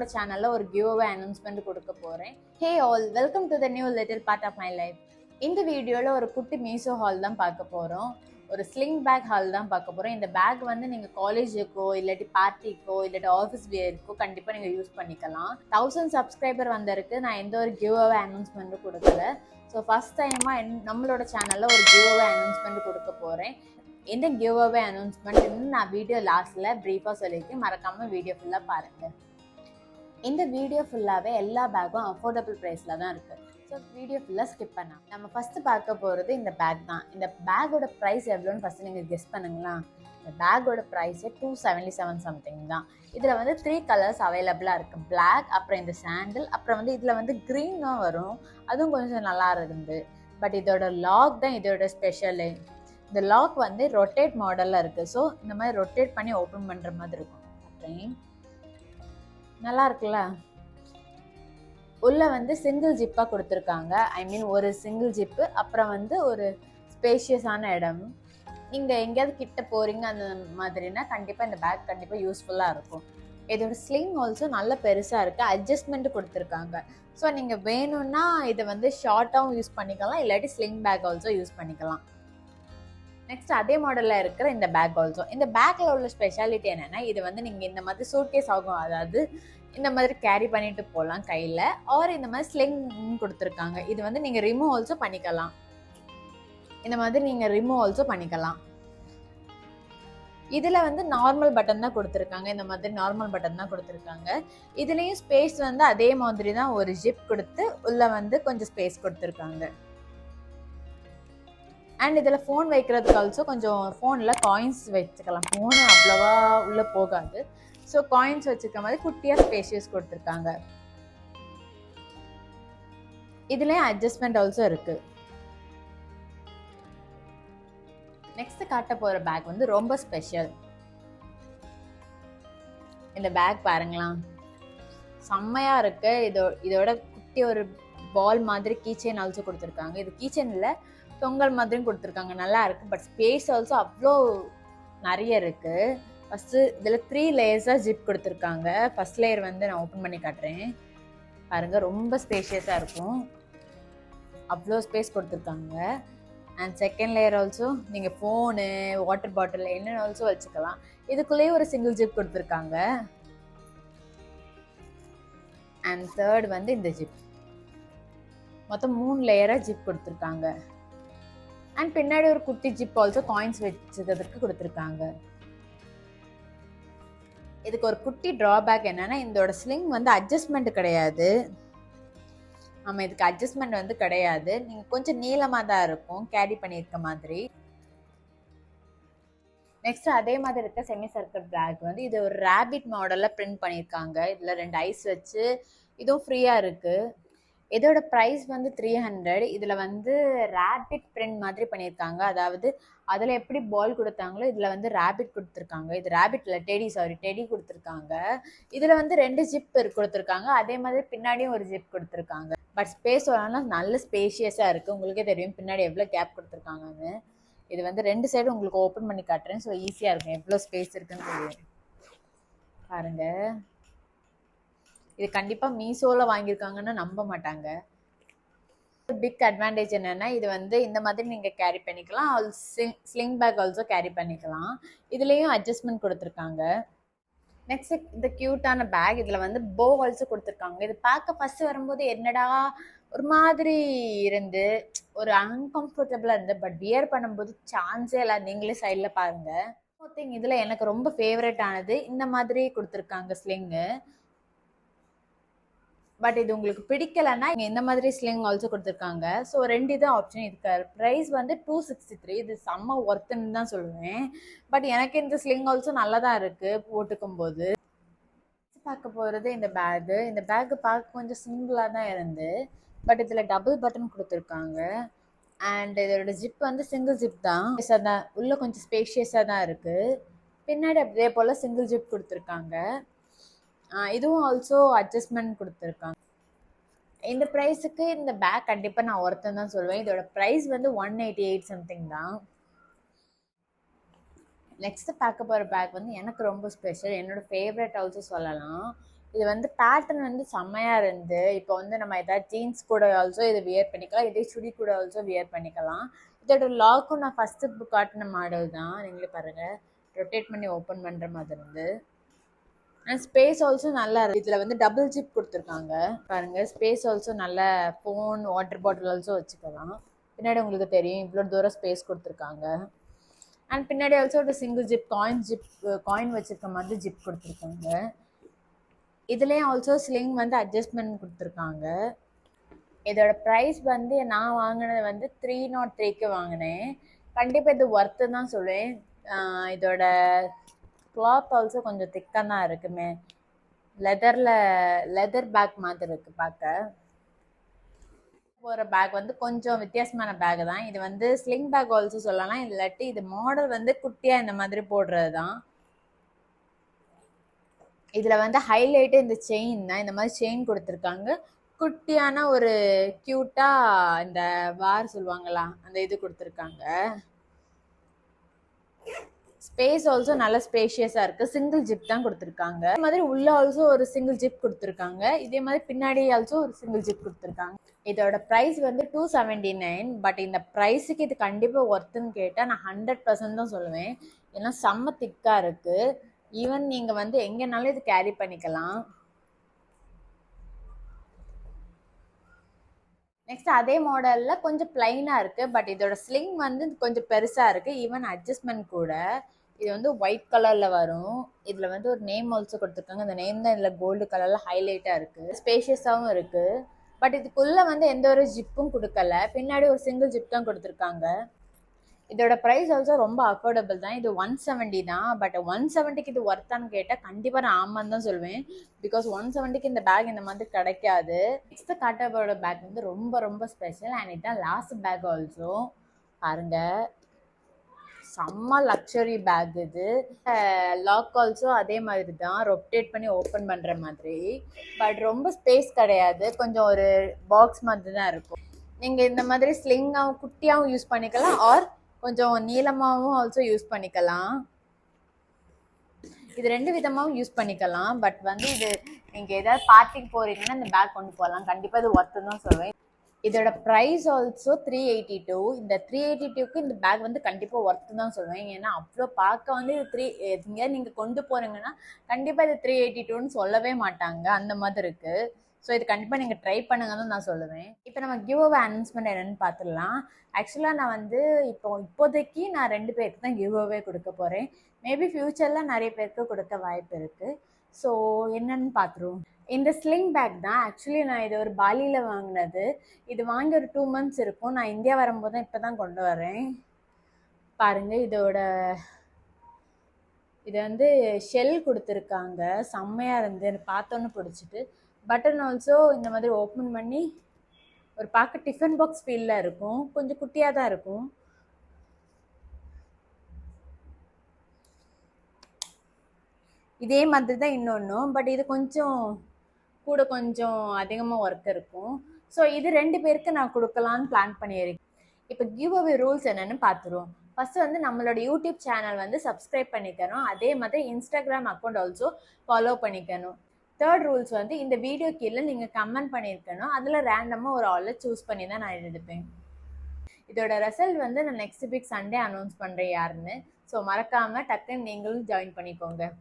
நம்மளோட சேனல்ல ஒரு கிவ் அவே அனௌன்ஸ்மெண்ட் கொடுக்க போறேன். Hey all, welcome to the new little part of my life. இந்த வீடியோல ஒரு குட்டி மீஷோ ஹால் தான் பார்க்க போறோம். ஒரு ஸ்லிங் பேக் ஹால் தான் பார்க்க போறோம். இந்த பேக் வந்து நீங்க காலேஜுக்கோ இல்லாட்டி பார்ட்டிக்கோ இல்லாட்டி ஆஃபீஸ் வியருக்கோ கண்டிப்பா நீங்க யூஸ் பண்ணிக்கலாம். 1000 சப்ஸ்கிரைபர் வந்திருக்கு. நான் எந்த ஒரு கிவ் அவே அனௌன்ஸ்மெண்ட்டும் கொடுக்கல. ஸோ ஃபர்ஸ்ட் டைமா நம்மளோட சேனல்ல ஒரு கிவ் அவே அனௌன்ஸ்மெண்ட் கொடுக்க போறேன். எந்த கிவ் அவே அனௌன்ஸ்மெண்ட் நான் வீடியோ லாஸ்ட்ல பிரீஃபா சொல்லியிருக்கேன். மறக்காம வீடியோ ஃபுல்லா பாருங்க. இந்த வீடியோ ஃபுல்லாவே எல்லா பேக்கும் அஃபோர்டபுள் பிரைஸ்ல தான் இருக்கு. ஸோ வீடியோ ஃபுல்லா ஸ்கிப் பண்ணா. நம்ம ஃபர்ஸ்ட் பார்க்க போறது இந்த பேக் தான். இந்த பேக்கோட ப்ரைஸ் எவ்வளோன்னு ஃபர்ஸ்ட் நீங்க கெஸ் பண்ணுங்களா. இந்த பேக்கோட ப்ரைஸ் 277 சம்திங் தான். இதுல வந்து 3 கலர்ஸ் அவைலபிளா இருக்கு. பிளாக், அப்புறம் இந்த சாண்டில், அப்புறம் வந்து இதுல வந்து கிரீன் தான் வரும். அதுவும் கொஞ்சம் நல்லா இருந்து. பட் இதோட லாக் தான் இதோட ஸ்பெஷலு. இந்த லாக் வந்து ரொட்டேட் மாடல்ல இருக்கு. ஸோ இந்த மாதிரி ரொட்டேட் பண்ணி ஓப்பன் பண்ற மாதிரி இருக்கும். நல்லா இருக்குல்ல. உள்ள வந்து சிங்கிள் ஜிப்பா கொடுத்துருக்காங்க. ஐ மீன் ஒரு சிங்கிள் ஜிப்பு, அப்புறம் வந்து ஒரு ஸ்பேஷியஸான இடம். நீங்க எங்கேயாவது கிட்ட போறீங்க அந்த மாதிரினா கண்டிப்பா இந்த பேக் கண்டிப்பா யூஸ்ஃபுல்லா இருக்கும். இதோட ஸ்லிங் ஆல்சோ நல்ல பெருசா இருக்கு. அட்ஜஸ்ட்மெண்ட் கொடுத்துருக்காங்க. ஸோ நீங்க வேணும்னா இதை வந்து ஷார்ட்டாகவும் யூஸ் பண்ணிக்கலாம், இல்லாட்டி ஸ்லிங் பேக் ஆல்சோ யூஸ் பண்ணிக்கலாம். நெக்ஸ்ட் அதே மாடல்ல இருக்கிற இந்த பேக் ஆல்சோ. இந்த பேக்ல உள்ள ஸ்பெஷாலிட்டி என்னன்னா, இது வந்து நீங்க இந்த மாதிரி சூட்கேஸ் ஆகும், அதாவது இந்த மாதிரி கேரி பண்ணிட்டு போகலாம் கையில, ஆர் இந்த மாதிரி ஸ்லிங் கொடுத்துருக்காங்க. இது வந்து நீங்க ரிமூவ் ஆல்சோ பண்ணிக்கலாம். இந்த மாதிரி நீங்க ரிமூவ் ஆல்சோ பண்ணிக்கலாம். இதுல வந்து நார்மல் பட்டன் தான் கொடுத்துருக்காங்க. இந்த மாதிரி நார்மல் பட்டன் தான் கொடுத்துருக்காங்க. இதுலயும் ஸ்பேஸ் வந்து அதே மாதிரி தான், ஒரு ஜிப் கொடுத்து உள்ள வந்து கொஞ்சம் ஸ்பேஸ் கொடுத்துருக்காங்க. அண்ட் இதில் ஃபோன் வைக்கிறதுக்கு ஆல்சோ கொஞ்சம் ஃபோனில் காயின்ஸ் வச்சுக்கலாம். ஃபோனு அவ்வளோவா உள்ளே போகாது. ஸோ காயின்ஸ் வச்சுக்க மாதிரி குட்டியாக ஸ்பேஷியஸ் கொடுத்துருக்காங்க. இதுலேயும் அட்ஜஸ்ட்மெண்ட் ஆல்சோ இருக்கு. நெக்ஸ்ட் காட்ட போகிற பேக் வந்து ரொம்ப ஸ்பெஷல். இந்த பேக் பாருங்களா, செம்மையா இருக்கு. இதோட குட்டி ஒரு பால் மாதிரி கீச்செயின் ஆல்சோ கொடுத்துருக்காங்க. இது கீச்செயின் இல்லை, தொங்கல் மாதிரியும் கொடுத்துருக்காங்க. நல்லா இருக்கு. பட் ஸ்பேஸ் ஆல்சோ அவ்வளோ நிறைய இருக்கு. ஃபர்ஸ்ட் இதில் 3 லேயர்ஸாக ஜிப் கொடுத்துருக்காங்க. ஃபர்ஸ்ட் லேயர் வந்து நான் ஓப்பன் பண்ணி காட்டுறேன் பாருங்க. ரொம்ப ஸ்பேஷியஸாக இருக்கும். அவ்வளோ ஸ்பேஸ் கொடுத்துருக்காங்க. அண்ட் செகண்ட் லேயர் ஆல்சோ நீங்கள் ஃபோனு, வாட்டர் பாட்டில் என்ன ஆல்சோ வச்சுக்கலாம். இதுக்குள்ளேயே ஒரு சிங்கிள் ஜிப் கொடுத்துருக்காங்க. அண்ட் தேர்ட் வந்து இந்த ஜிப். மொத்தம் 3 லேயராக ஜிப் கொடுத்துருக்காங்க. அண்ட் பின்னாடி ஒரு குட்டி ஜிப் ஆல்சோ காயின்ஸ் வச்சதுக்கு கொடுத்துருக்காங்க. இதுக்கு ஒரு குட்டி டிராபேக் என்னன்னா, இதோட ஸ்லிங் வந்து அட்ஜஸ்ட்மெண்ட் கிடையாது. ஆமாம், இதுக்கு அட்ஜஸ்ட்மெண்ட் வந்து கிடையாது. நீங்கள் கொஞ்சம் நீளமாக தான் இருக்கும் கேரி பண்ணியிருக்க மாதிரி. நெக்ஸ்ட் அதே மாதிரி இருக்க செமி சர்க்கிள் பேக் வந்து இது ஒரு ரேபிட் மாடலில் பிரிண்ட் பண்ணியிருக்காங்க. இதில் 2 ஐஸ் வச்சு இதுவும் ஃப்ரீயாக இருக்குது. இதோட ப்ரைஸ் வந்து 300. இதில் வந்து ரேபிட் பிரிண்ட் மாதிரி பண்ணியிருக்காங்க. அதாவது அதில் எப்படி பால் கொடுத்தாங்களோ இதில் வந்து ரேபிட் கொடுத்துருக்காங்க. இது ரேபிட் இல்லை, டெடி கொடுத்துருக்காங்க. இதில் வந்து 2 ஜிப் கொடுத்துருக்காங்க. அதே மாதிரி பின்னாடியும் ஒரு ஜிப் கொடுத்துருக்காங்க. பட் ஸ்பேஸ் வரலாம் நல்ல ஸ்பேஷியஸாக இருக்குது. உங்களுக்கே தெரியும் பின்னாடி எவ்வளோ கேப் கொடுத்துருக்காங்கன்னு. இது வந்து 2 சைடு உங்களுக்கு ஓப்பன் பண்ணி காட்டுறேன். ஸோ ஈஸியாக இருக்கும் எவ்வளோ ஸ்பேஸ் இருக்குன்னு தெரியும் பாருங்க. இது கண்டிப்பா மீஷோல வாங்கியிருக்காங்கன்னு நம்ப மாட்டாங்க. பிக் அட்வான்டேஜ் என்னன்னா, இது வந்து இந்த மாதிரி நீங்க கேரி பண்ணிக்கலாம். ஸ்லிங் பேக் ஆல்சோ கேரி பண்ணிக்கலாம். இதுலயும் அட்ஜஸ்ட்மெண்ட் கொடுத்துருக்காங்க. நெக்ஸ்ட் இந்த கியூட்டான பேக். இதுல வந்து போ ஆல்சோ கொடுத்துருக்காங்க. இது பார்க்க ஃபர்ஸ்ட் வரும்போது என்னடா ஒரு மாதிரி இருந்து ஒரு அன்கம்ஃபர்டபுளா இருந்து, பட் வியர் பண்ணும்போது சான்ஸே இல்லை. நீங்களே சைட்ல பாருங்க. இதுல எனக்கு ரொம்ப ஃபேவரட் ஆனது இந்த மாதிரி கொடுத்துருக்காங்க ஸ்லிங்கு. பட் இது உங்களுக்கு பிடிக்கலன்னா இந்த மாதிரி ஸ்லிங் ஆல்சோ கொடுத்துருக்காங்க. ஸோ 2 இது ஆப்ஷன் இருக்கு. ப்ரைஸ் வந்து 263. இது செம்ம ஒர்த்துன்னு தான் சொல்லுவேன். பட் எனக்கு இந்த ஸ்லிங் ஆல்சோ நல்லா தான் இருக்கு போட்டுக்கும் போது. பார்க்க போகிறது இந்த பேகு. இந்த பேகு பார்க்க கொஞ்சம் சிம்பிளாக தான் இருந்து, பட் இதில் டபுள் பட்டன் கொடுத்துருக்காங்க. அண்ட் இதோட ஜிப் வந்து சிங்கிள் ஜிப் தான். உள்ள கொஞ்சம் ஸ்பேஷியஸாக தான் இருக்கு. பின்னாடி அப்படியே போல் சிங்கிள் ஜிப் கொடுத்துருக்காங்க. இதுவும் ஆல்சோ அட்ஜஸ்ட்மெண்ட் கொடுத்துருக்காங்க. இந்த ப்ரைஸுக்கு இந்த பேக் கண்டிப்பாக நான் ஒருத்தன் தான் சொல்லுவேன். இதோட ப்ரைஸ் வந்து 188 சம்திங் தான். நெக்ஸ்ட் பார்க்க போகிற பேக் வந்து எனக்கு ரொம்ப ஸ்பெஷல், என்னோட ஃபேவரட் ஆல்சோ சொல்லலாம். இது வந்து பேட்டர்ன் வந்து செம்மையா இருந்து. இப்போ வந்து நம்ம ஏதாவது ஜீன்ஸ் கூட ஆல்சோ இது வியர் பண்ணிக்கலாம், இதே சுடி கூட ஆல்சோ வியர் பண்ணிக்கலாம். இதோட லாக்கும் நான் ஃபர்ஸ்ட் புக் காட்டின மாடல் தான், நீங்களே பாருங்க, ரொட்டேட் பண்ணி ஓப்பன் பண்ற மாதிரி இருந்து. அண்ட் ஸ்பேஸ் ஆல்சோ நல்லா இருக்கு. இதுல வந்து டபுள் ஜிப் கொடுத்துருக்காங்க பாருங்க. ஸ்பேஸ் ஆல்சோ நல்ல ஃபோன் வாட்டர் பாட்டில் ஆல்சோ வச்சுக்கலாம். பின்னாடி உங்களுக்கு தெரியும் இவ்வளோ தூரம் ஸ்பேஸ் கொடுத்துருக்காங்க. அண்ட் பின்னாடி ஆல்சோ ஒரு சிங்கிள் ஜிப் காயின் வச்சிருக்க மாதிரி ஜிப் கொடுத்துருக்காங்க. இதுலேயும் ஆல்சோ ஸ்லிங் வந்து அட்ஜஸ்ட்மெண்ட் கொடுத்துருக்காங்க. இதோட ப்ரைஸ் வந்து நான் வாங்கினது வந்து 303க்கு வாங்கினேன். கண்டிப்பாக இது ஒர்த்து தான் சொல்லுவேன். இதோட கிளாத் ஆல்சோ கொஞ்சம் திக்காக தான் இருக்குமே, லெதர் பேக் மாதிரி இருக்குது பார்க்க. போகிற பேக் வந்து கொஞ்சம் வித்தியாசமான பேக் தான். இது வந்து ஸ்லிங் பேக் ஆல்சோ சொல்லலாம், இல்லாட்டி இது மாடல் வந்து குட்டியாக இந்த மாதிரி போடுறது தான். இதில் வந்து ஹைலைட்டு இந்த செயின் தான். இந்த மாதிரி செயின் கொடுத்துருக்காங்க. குட்டியான ஒரு க்யூட்டாக இந்த வார் சொல்லுவாங்களா அந்த இது கொடுத்துருக்காங்க. ஸ்பேஸ் ஆல்சோ நல்ல ஸ்பேஷியஸாக இருக்குது. சிங்கிள் ஜிப் தான் கொடுத்துருக்காங்க. இதே மாதிரி உள்ள ஆல்சோ ஒரு சிங்கிள் ஜிப் கொடுத்துருக்காங்க. இதே மாதிரி பின்னாடி ஆல்சோ ஒரு சிங்கிள் ஜிப் கொடுத்துருக்காங்க. இதோட ப்ரைஸ் வந்து 279. பட் இந்த ப்ரைஸுக்கு இது கண்டிப்பாக ஒர்த்துன்னு கேட்டால் நான் 100% தான் சொல்லுவேன். ஏன்னா செம்ம திக்காக இருக்குது. ஈவன் நீங்கள் வந்து எங்கேனாலும் இது கேரி பண்ணிக்கலாம். நெக்ஸ்ட் அதே மாடலில் கொஞ்சம் பிளைனாக இருக்குது. பட் இதோட ஸ்லிங் வந்து கொஞ்சம் பெருசாக இருக்குது. ஈவன் அட்ஜஸ்ட்மெண்ட் கூட. இது வந்து ஒயிட் கலரில் வரும். இதில் வந்து ஒரு நேம் ஆல்சோ கொடுத்துருக்காங்க. அந்த நேம் தான் இதில் கோல்டு கலரில் ஹைலைட்டாக இருக்குது. ஸ்பேஷியஸாகவும் இருக்குது. பட் இதுக்குள்ளே வந்து எந்த ஒரு ஜிப்பும் கொடுக்கல. பின்னாடி ஒரு சிங்கிள் ஜிப் தான் கொடுத்துருக்காங்க. இதோட ப்ரைஸ் ஆல்சோ ரொம்ப அஃபோர்டபுள் தான். இது 170 தான். பட் 170க்கு இது ஒர்த்தான்னு கேட்டால் கண்டிப்பாக நான் ஆமான்னு தான் சொல்வேன். பிகாஸ் 170க்கு இந்த பேக் இந்த மாதிரி கிடைக்காது. நெக்ஸ்ட் காட்டாபோட பேக் வந்து ரொம்ப ரொம்ப ஸ்பெஷல். அண்ட் இதுதான் லாஸ்ட் பேக் ஆல்சோ. பாருங்க, செம்ம லக்ஸரி பேக் இது. லாக் ஆல்சோ அதே மாதிரி தான், ரொட்டேட் பண்ணி ஓப்பன் பண்ணுற மாதிரி. பட் ரொம்ப ஸ்பேஸ் கிடையாது, கொஞ்சம் ஒரு பாக்ஸ் மாதிரி தான் இருக்கும். நீங்கள் இந்த மாதிரி ஸ்லிங்காகவும் குட்டியாகவும் யூஸ் பண்ணிக்கலாம், ஆர் கொஞ்சம் நீளமாகவும் ஆல்சோ யூஸ் பண்ணிக்கலாம். இது 2 விதமாகவும் யூஸ் பண்ணிக்கலாம். பட் வந்து இது நீங்கள் ஏதாவது பார்ட்டிக்கு போகிறீங்கன்னா இந்த பேக் கொண்டு போகலாம். கண்டிப்பாக இது ஒர்த்து தான் சொல்லுவேன். இதோட ப்ரைஸ் ஆல்சோ 382. இந்த 382க்கு இந்த பேக் வந்து கண்டிப்பாக ஒர்த்து தான் சொல்லுவேன். ஏன்னா அவ்வளோ பார்க்க வந்து இது எங்கேயாவது நீங்கள் கொண்டு போகிறீங்கன்னா கண்டிப்பாக இது 382ன்னு சொல்லவே மாட்டாங்க, அந்த மாதிரி இருக்குது. ஸோ இது கண்டிப்பாக நீங்கள் ட்ரை பண்ணுங்கன்னு நான் சொல்லுவேன். இப்போ நம்ம கிவ் அவே அனௌன்ஸ்மெண்ட் என்னென்னு பார்த்துடலாம். ஆக்சுவலாக நான் வந்து இப்போதைக்கு நான் 2 பேருக்கு தான் கிவ் அவே கொடுக்க போகிறேன். மேபி ஃப்யூச்சரில் நிறைய பேருக்கு கொடுக்க வாய்ப்பு இருக்குது. ஸோ என்னன்னு பார்த்துருவோம். இந்த ஸ்லிங் பேக் தான். ஆக்சுவலி நான் இது ஒரு பாலியில் வாங்கினது. இது வாங்கி ஒரு 2 months இருக்கும். நான் இந்தியா வரும்போது தான் இப்போ தான் கொண்டு வரேன். பாருங்கள், இது வந்து ஷெல் கொடுத்துருக்காங்க. செம்மையாக இருந்து எனக்கு பார்த்தோன்னு பிடிச்சிட்டு. பட்டன் ஆல்சோ இந்த மாதிரி ஓப்பன் பண்ணி ஒரு பார்க்க டிஃபன் பாக்ஸ் ஃபீலில் இருக்கும். கொஞ்சம் குட்டியாக தான் இருக்கும். இதே மாதிரி தான் இன்னொன்றும். பட் இது கொஞ்சம் அதிகமாக ஒர்க் இருக்கும். ஸோ இது 2 பேருக்கு நான் கொடுக்கலான்னு பிளான் பண்ணியிருக்கேன். இப்போ கிவ் அவே ரூல்ஸ் என்னென்னு பார்த்துருவோம். ஃபஸ்ட்டு வந்து நம்மளோட யூடியூப் சேனல் வந்து சப்ஸ்கிரைப் பண்ணிக்கணும். அதே மாதிரி இன்ஸ்டாகிராம் அக்கௌண்ட் ஆல்சோ ஃபாலோ பண்ணிக்கணும். தேர்ட் ரூல்ஸ் வந்து இந்த வீடியோ கீழே நீங்கள் கமெண்ட் பண்ணியிருக்கணும். அதில் ரேண்டமாக ஒரு ஆளை சூஸ் பண்ணி தான் நான் எடுப்பேன். இதோட ரிசல்ட் வந்து நான் நெக்ஸ்ட் வீக் சண்டே அனௌன்ஸ் பண்ணுறேன் யாருன்னு. ஸோ மறக்காமல் டக்குன்னு நீங்களும் ஜாயின் பண்ணிக்கோங்க.